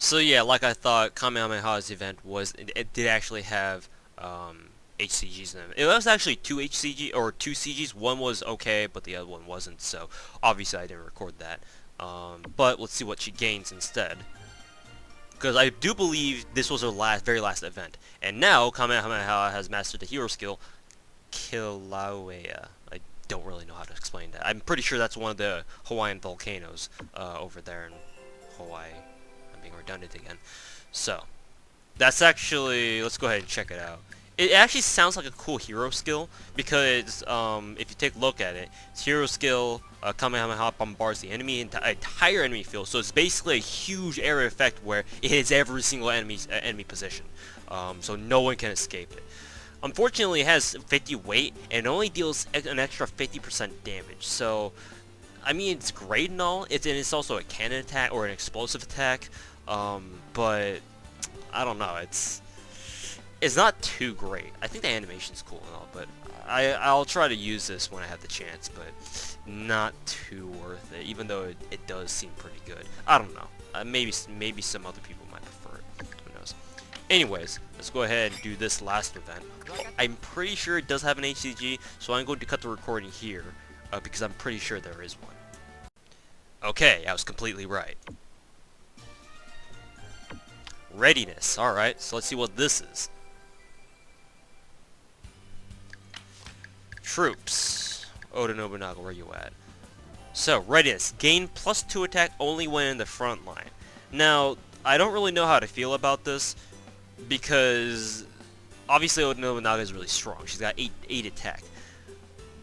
So yeah, like I thought, Kamehameha's event it did actually have HCGs in it. It was actually two HCG or two CGs. One was okay, but the other one wasn't. So obviously I didn't record that. But let's see what she gains instead. Because I do believe this was her very last event. And now Kamehameha has mastered the hero skill, Kilauea. I don't really know how to explain that. I'm pretty sure that's one of the Hawaiian volcanoes over there in Hawaii. I'm being redundant again. So, that's actually... let's go ahead and check it out. It actually sounds like a cool hero skill because if you take a look at it, it's hero skill, Kamehameha bombards the entire enemy field. So it's basically a huge area effect where it hits every single enemy position. So no one can escape it. Unfortunately, it has 50 weight and it only deals an extra 50% damage. So, I mean, it's great and all. It's also a cannon attack or an explosive attack. But I don't know. It's not too great. I think the animation's cool and all, but I'll try to use this when I have the chance, but not too worth it, even though it does seem pretty good. I don't know. Maybe some other people might prefer it. Who knows? Anyways, let's go ahead and do this last event. I'm pretty sure it does have an HCG, so I'm going to cut the recording here, because I'm pretty sure there is one. Okay, I was completely right. Readiness. Alright, so let's see what this is. Troops. Oda Nobunaga, where you at? So, readiness. Gain +2 attack only when in the front line. Now, I don't really know how to feel about this, because obviously Oda Nobunaga is really strong. She's got 8 attack.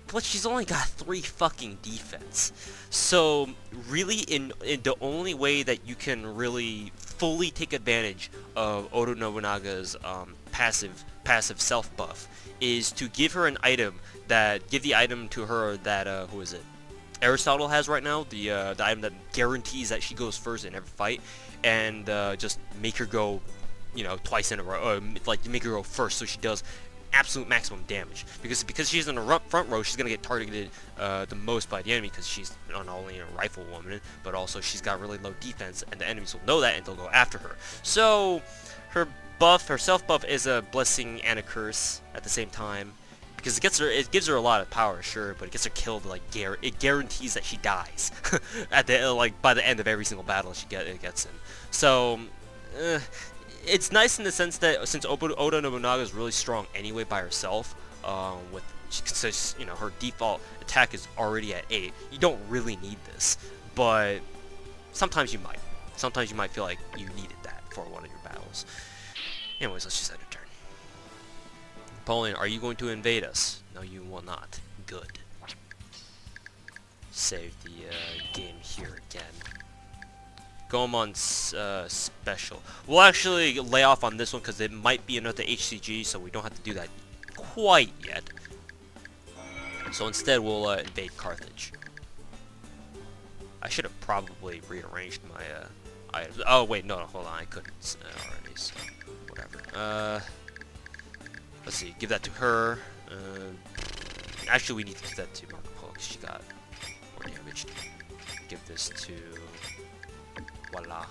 But she's only got 3 fucking defense. So, really, in the only way that you can really fully take advantage of Oda Nobunaga's passive self buff is to give her an item give the item to her that who is it? Aristotle has right now, the item that guarantees that she goes first in every fight, and just make her go, you know, twice in a row, like make her go first, so she does absolute maximum damage. Because she's in the front row, she's gonna get targeted the most by the enemy, because she's not only a rifle woman, but also she's got really low defense, and the enemies will know that and they'll go after her. So her self buff is a blessing and a curse at the same time. Because it gives her a lot of power, sure, but it gets her killed. Like it guarantees that she dies at the by the end of every single battle it gets in. So it's nice in the sense that since Oda Nobunaga is really strong anyway by herself, since you know her default attack is already at 8, you don't really need this. But sometimes you might. Sometimes you might feel like you needed that for one of your battles. Anyways, let's just end a turn. Napoleon, are you going to invade us? No, you will not. Good. Save the game here again. Gomon special. We'll actually lay off on this one because it might be another HCG, so we don't have to do that quite yet. So instead, we'll invade Carthage. I should have probably rearranged my items. Oh wait, no, hold on, I couldn't already. So whatever. Let's see, give that to her. Actually, we need to give that to Marco Polo because she got more damage. Give this to... voila.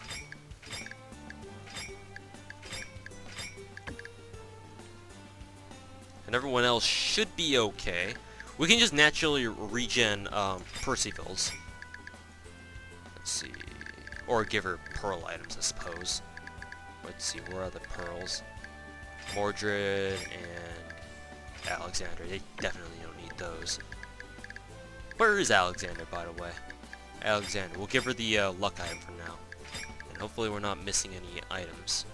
And everyone else should be okay. We can just naturally regen Percival's. Let's see. Or give her pearl items, I suppose. Let's see, where are the pearls? Mordred and Alexander. They definitely don't need those. Where is Alexander, by the way? Alexander. We'll give her the luck item for now. And hopefully we're not missing any items.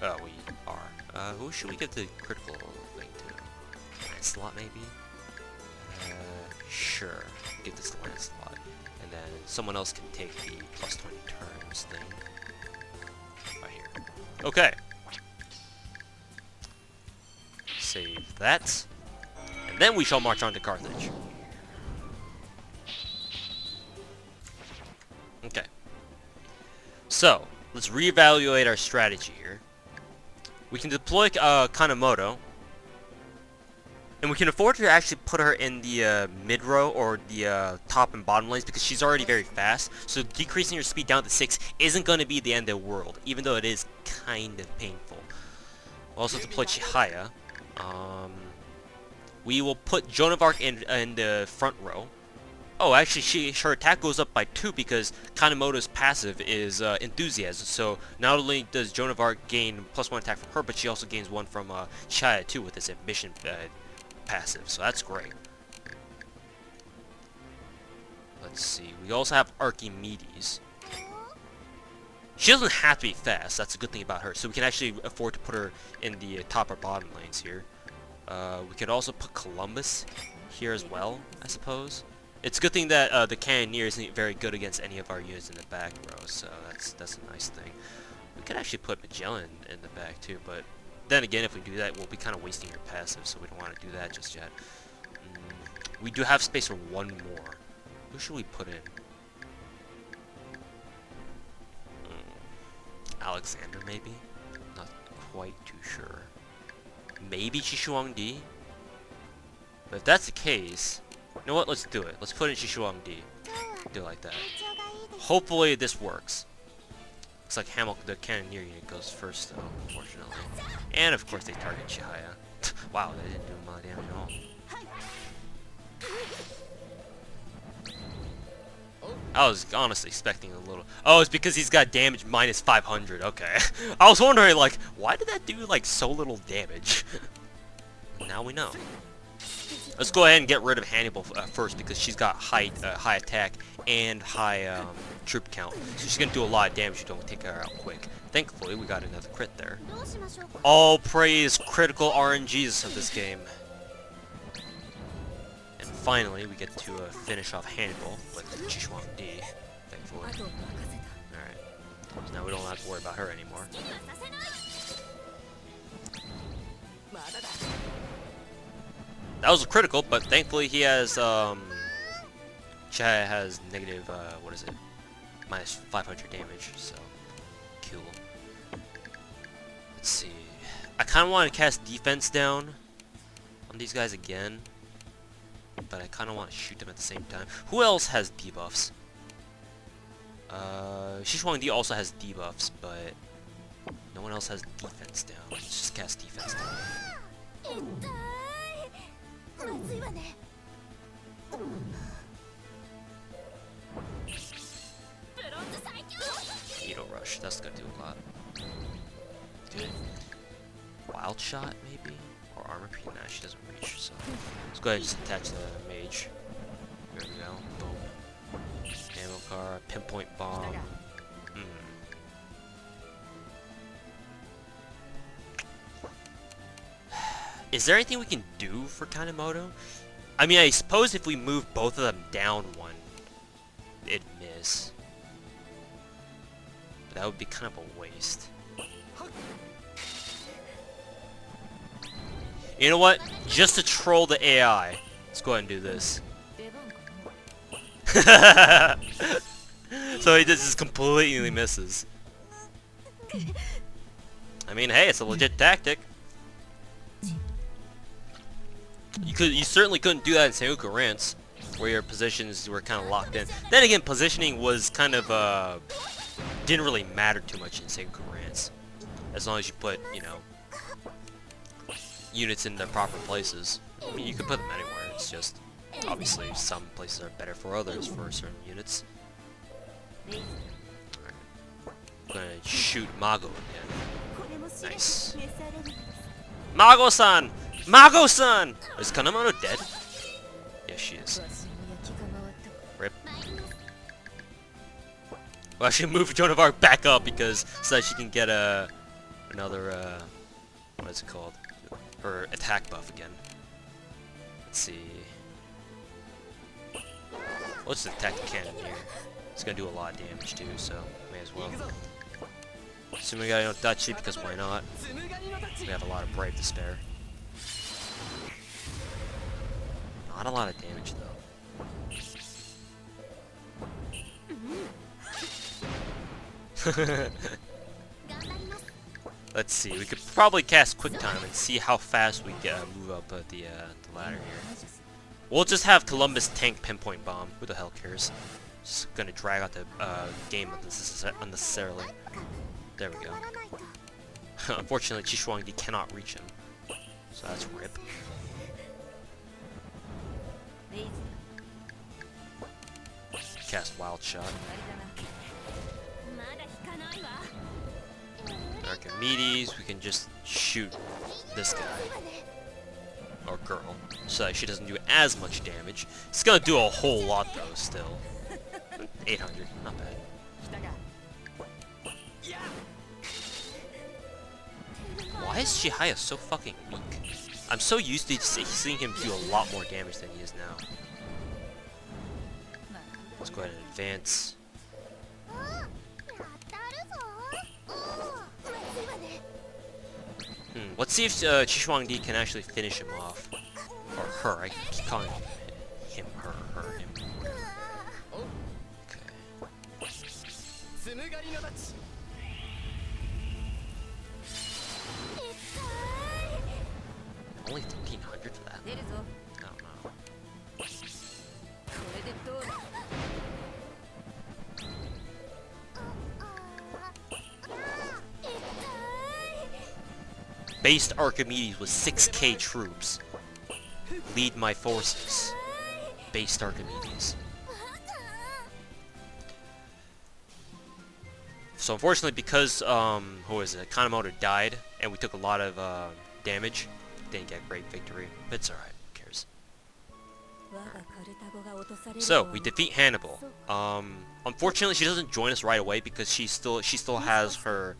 Oh, we are. Who should we give the critical thing to? Lancelot, maybe? Sure. Give this to Lancelot. And then someone else can take the +20 turns thing. Right here. Okay. Save that. And then we shall march on to Carthage. Okay. So, let's reevaluate our strategy here. We can deploy Kanemoto. And we can afford to actually put her in the mid row or the top and bottom lanes because she's already very fast. So decreasing her speed down to 6 isn't going to be the end of the world, even though it is kind of painful. We'll also deploy Chihaya. We will put Joan of Arc in the front row. Oh, actually, her attack goes up by 2 because Kanemoto's passive is Enthusiasm. So not only does Joan of Arc gain +1 attack from her, but she also gains 1 from Chihaya too with this Ambition passive. So that's great. Let's see. We also have Archimedes. She doesn't have to be fast. That's a good thing about her. So we can actually afford to put her in the top or bottom lanes here. We could also put Columbus here as well, I suppose. It's a good thing that the Cannoneer isn't very good against any of our units in the back row, so that's a nice thing. We could actually put Magellan in the back too, but then again, if we do that, we'll be kind of wasting her passive, so we don't want to do that just yet. We do have space for 1 more. Who should we put in? Alexander, maybe? Not quite too sure. Maybe Chishuangdi? But if that's the case, you know what? Let's do it. Let's put in Chishuangdi. Do it like that. Hopefully this works. Looks like the Cannoneer unit goes first, though, unfortunately. And of course they target Chihaya. Wow, they didn't do a lot of damage at all. I was honestly expecting a little... Oh, it's because he's got damage minus 500. Okay. I was wondering, like, why did that do, like, so little damage? Now we know. Let's go ahead and get rid of Hannibal first because she's got high attack and high troop count. So she's going to do a lot of damage if you don't take her out quick. Thankfully, we got another crit there. All praise critical RNGs of this game. And finally, we get to finish off Hannibal with Chishuangdi, thankfully. Alright. So now we don't have to worry about her anymore. That was a critical, but thankfully he has, Chihaya has negative, what is it? Minus 500 damage, so cool. Let's see. I kind of want to cast defense down on these guys again, but I kind of want to shoot them at the same time. Who else has debuffs? Shishuangdi also has debuffs, but no one else has defense down. Let's just cast defense down. Needle Rush, that's gonna do a lot. Good. Wild Shot, maybe? Or Armor Pierce? Nah, she doesn't reach, so... Let's go ahead and just attach the Mage. There we go. Boom. Ammo car, Pinpoint Bomb. Is there anything we can do for Kanemoto? I mean, I suppose if we move both of them down 1, it'd miss. But that would be kind of a waste. You know what? Just to troll the AI, let's go ahead and do this. So he just completely misses. I mean, hey, it's a legit tactic. You certainly couldn't do that in Sengoku Rants, where your positions were kind of locked in. Then again, positioning was kind of, didn't really matter too much in Sengoku Rants. As long as you put, you know, units in their proper places. I mean, you could put them anywhere, it's just, obviously, some places are better for others for certain units. Alright. I'm gonna shoot Mago again. Nice. Mago-san! Mago-san! Is Kanemoto dead? Yes, she is. Rip. Well, I should move Joan of Arc back up because so that she can get another what is it called? Her attack buff again. Let's see. Let's attack the Cannoneer. It's gonna do a lot of damage too, so may as well. Assuming we got no Dachi because why not? We have a lot of Brave to spare. Not a lot of damage though. Let's see. We could probably cast Quick Time and see how fast we get move up the ladder here. We'll just have Columbus tank Pinpoint Bomb. Who the hell cares? Just gonna drag out the game unnecessarily. There we go. Unfortunately, Chishuangdi cannot reach him. So that's rip. Cast Wild Shot. Archimedes, we can just shoot this guy. Or girl. So that she doesn't do as much damage. It's gonna do a whole lot though, still. 800, not bad. Why is Chihaya so fucking weak? I'm so used to seeing him do a lot more damage than he is now. Let's go ahead and advance. Let's see if Chishuangdi can actually finish him off. Or her, I keep calling him, her, him. Okay. Only 1300 for that? I don't know. Based Archimedes with 6k troops. Lead my forces. Based Archimedes. So unfortunately, because who is it? Kanemoto died, and we took a lot of damage. Didn't get great victory. But it's alright. Who cares? So we defeat Hannibal. Unfortunately, she doesn't join us right away because she still has her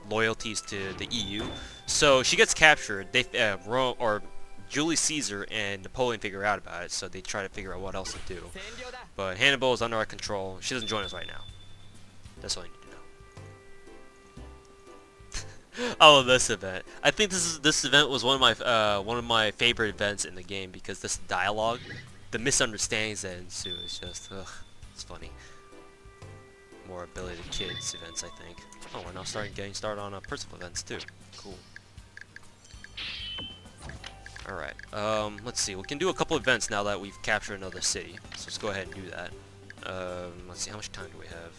loyalties to the EU. So she gets captured. They Julius Caesar and Napoleon figure out about it, so they try to figure out what else to do. But Hannibal is under our control. She doesn't join us right now. That's all you need to know. Oh, this event. I think this event was one of my favorite events in the game because this dialogue, the misunderstandings that ensue is just it's funny. More ability to kids events, I think. Oh, we're now getting started on personal events too. Cool. Alright, let's see. We can do a couple events now that we've captured another city. So let's go ahead and do that. Let's see, how much time do we have?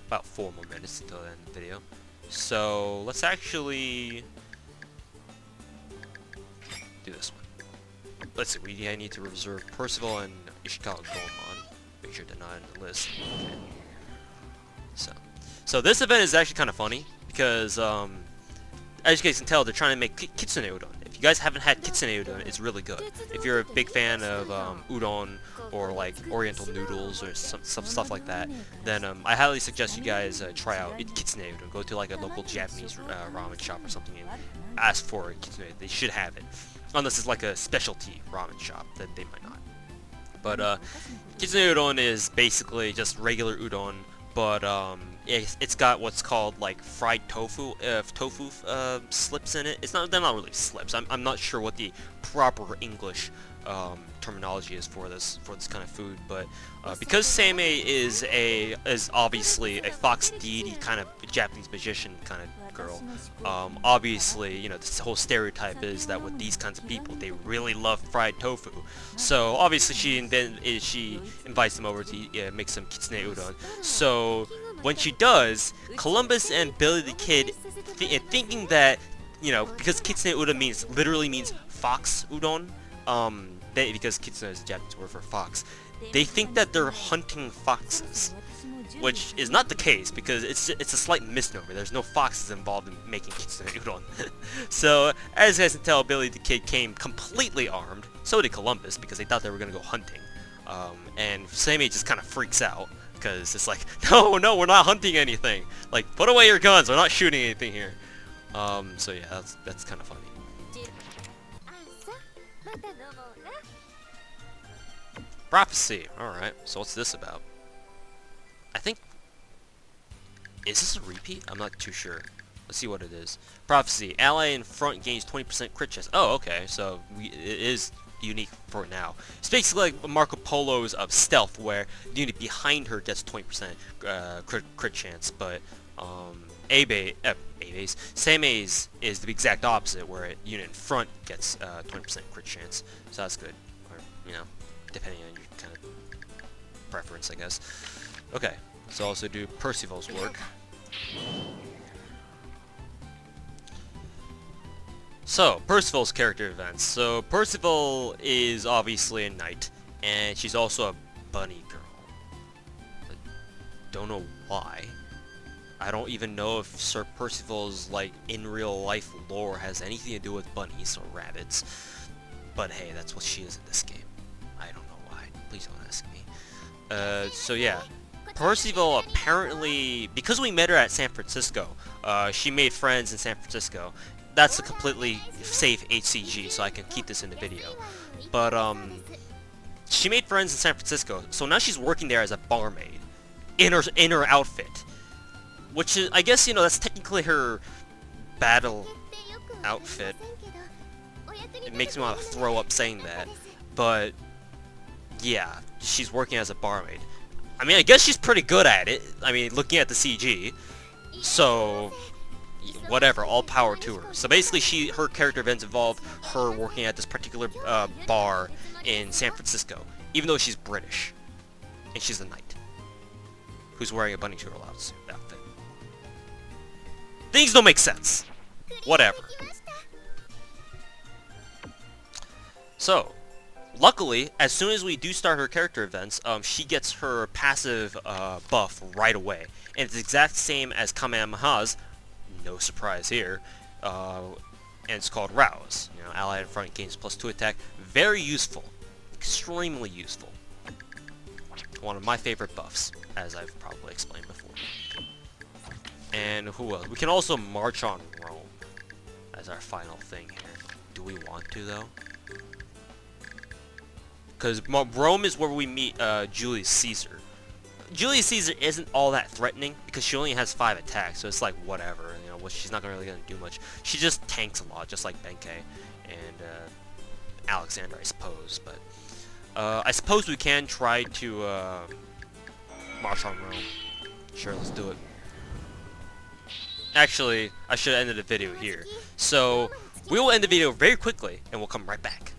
About 4 more minutes until the end of the video. So, let's actually do this one. Let's see, I need to reserve Percival and Ishikawa Goemon. Make sure they're not in the list. Okay. So this event is actually kind of funny, because, as you guys can tell, they're trying to make Kitsune Udon. If you guys haven't had Kitsune Udon, it's really good. If you're a big fan of udon, or like oriental noodles, or some stuff like that, then I highly suggest you guys try out Kitsune Udon. Go to like a local Japanese ramen shop or something and ask for Kitsune. They should have it. Unless it's like a specialty ramen shop, then they might not. But Kitsune Udon is basically just regular udon, but it's got what's called like fried tofu, slips in it. They're not really slips. I'm not sure what the proper English terminology is for this kind of food, but because Seimei is obviously a fox deity kind of Japanese magician kind of girl, obviously, you know, this whole stereotype is that with these kinds of people, they really love fried tofu. So obviously she invites them over to make some Kitsune Udon. So when she does, Columbus and Billy the Kid, thinking that, you know, because Kitsune Udon literally means fox udon, because Kitsune is a Japanese word for fox, they think that they're hunting foxes, which is not the case because it's a slight misnomer. There's no foxes involved in making Kitsune Udon. So as you guys can tell, Billy the Kid came completely armed. So did Columbus because they thought they were gonna go hunting, and Seimei just kind of freaks out. Because it's like, no, we're not hunting anything. Like, put away your guns. We're not shooting anything here. So yeah, that's kind of funny. Prophecy. All right. So what's this about? I think. Is this a repeat? I'm not too sure. Let's see what it is. Prophecy. Ally in front gains 20% crit chance. Oh, okay. So it is unique for now. It's basically like Marco polos of stealth, where the unit behind her gets 20% crit chance, but Seimei's is the exact opposite, where a unit in front gets 20% crit chance, so that's good, or, you know, depending on your kind of preference, I guess. Okay, so also do Percival's work. So, Percival's character events. So, Percival is obviously a knight, and she's also a bunny girl. I don't know why. I don't even know if Sir Percival's, like, in real life lore has anything to do with bunnies or rabbits. But hey, that's what she is in this game. I don't know why. Please don't ask me. So yeah. Percival apparently, because we met her at San Francisco, she made friends in San Francisco. That's a completely safe HCG, so I can keep this in the video. But, she made friends in San Francisco, so now she's working there as a barmaid. In her outfit. Which is, I guess, you know, that's technically her battle outfit. It makes me want to throw up saying that. But, yeah, she's working as a barmaid. I mean, I guess she's pretty good at it. I mean, looking at the CG. So, whatever, all power to her. So basically, her character events involve her working at this particular bar in San Francisco, even though she's British, and she's a knight who's wearing a bunny turtle outfit. Things don't make sense. Whatever. So, luckily, as soon as we do start her character events, she gets her passive buff right away, and it's the exact same as Kamehameha's. No surprise here, and it's called Rouse. You know, allied in front gains +2 attack. Very useful, extremely useful. One of my favorite buffs, as I've probably explained before. And who else? We can also march on Rome as our final thing here. Do we want to though? Because Rome is where we meet Julius Caesar. Julius Caesar isn't all that threatening because she only has 5 attacks, so it's like whatever, you know, she's not really gonna do much. She just tanks a lot, just like Benkei and Alexander, I suppose. But I suppose we can try to march on Rome. Sure, let's do it. Actually, I should have ended the video here. So we will end the video very quickly, and we'll come right back.